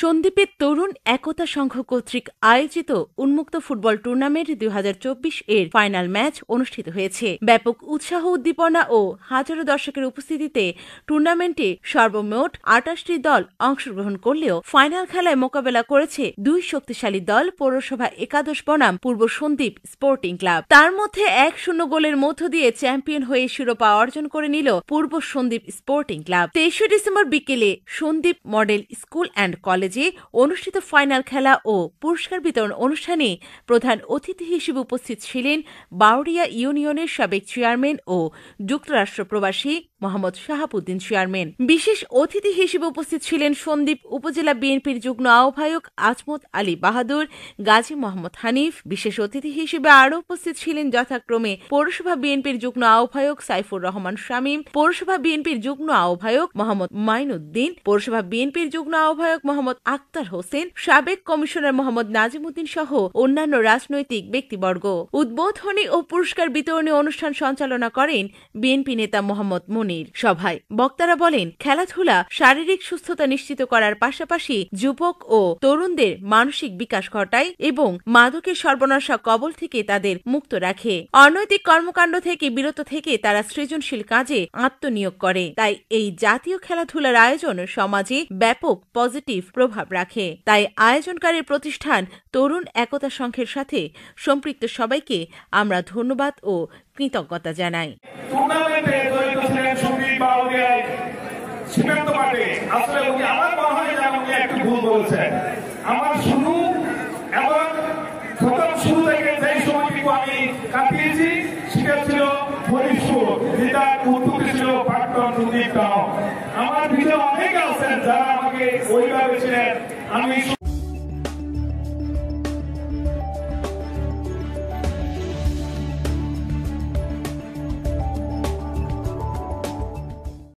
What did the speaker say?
সন্দ্বীপের তরুণ একতা সংঘ কর্তৃক আয়োজিত উন্মুক্ত ফুটবল টুর্নামেন্ট ২০২৪ এর ফাইনাল ম্যাচ অনুষ্ঠিত হয়েছে। ব্যাপক উৎসাহ উদ্দীপনা ও হাজারো দর্শকের উপস্থিতিতে টুর্নামেন্টে সর্বমোট ২৮টি দল অংশগ্রহণ করলেও ফাইনাল খেলায় মোকাবেলা করেছে দুই শক্তিশালী দল পৌরসভা একাদশ বনাম পূর্ব সন্দ্বীপ স্পোর্টিং ক্লাব। তার মধ্যে ১-০ গোলের মধ্য দিয়ে চ্যাম্পিয়ন হয়ে শিরোপা অর্জন করে নিল পূর্ব সন্দ্বীপ স্পোর্টিং ক্লাব। ২৩ ডিসেম্বর বিকেলে সন্দ্বীপ মডেল স্কুল অ্যান্ড কলেজে অনুষ্ঠিত ফাইনাল খেলা ও পুরস্কার বিতরণ অনুষ্ঠানে প্রধান অতিথি হিসেবে উপস্থিত ছিলেন বাউরিয়া ইউনিয়নের সাবেক চেয়ারম্যান ও যুক্তরাষ্ট্র প্রবাসী মোহাম্মদ শাহাবুদ্দিন চেয়ারম্যান। বিশেষ অতিথি হিসেবে উপস্থিত ছিলেন সন্দ্বীপ উপজেলা বিএনপির যুগ্ম আহ্বায়ক আজমত আলী বাহাদুর, গাজী মোহাম্মদ হানিফ। বিশেষ অতিথি হিসেবে আরও উপস্থিত ছিলেন যথাক্রমে পৌরসভা বিএনপির যুগ্ম আহ্বায়ক সাইফুর রহমান শামীম, পৌরসভা বিএনপির যুগ্ম আহ্বায়ক মোহাম্মদ মাইনুদ্দিন, পৌরসভা বিএনপির যুগ্ম আহ্বায়ক মোহাম্মদ আক্তার হোসেন, সাবেক কমিশনার মোহাম্মদ নাজিমুদ্দিন সহ অন্যান্য রাজনৈতিক ব্যক্তিবর্গ। উদ্বোধনী ও পুরস্কার বিতরণী অনুষ্ঠান সঞ্চালনা করেন বিএনপি নেতা মোহাম্মদ মনির। সভায় বক্তারা বলেন, খেলাধুলা শারীরিক সুস্থতা নিশ্চিত করার পাশাপাশি যুবক ও তরুণদের মানসিক বিকাশ ঘটায় এবং মাদকের সর্বনাশা কবল থেকে তাদের মুক্ত রাখে। অনৈতিক কর্মকাণ্ড থেকে বিরত থেকে তারা সৃজনশীল কাজে আত্মনিয়োগ করে। তাই এই জাতীয় খেলাধুলার আয়োজন সমাজে ব্যাপক পজিটিভ প্রভাব রাখে। তাই আয়োজনকারী প্রতিষ্ঠান তরুণ একতা সংঘের সাথে সম্পৃক্ত সবাইকে আমরা ধন্যবাদ ও কৃতজ্ঞতা জানাই। আমার ভিতরে অনেকে আছেন যারা আমাকে ওইভাবে ছিলেন। আমি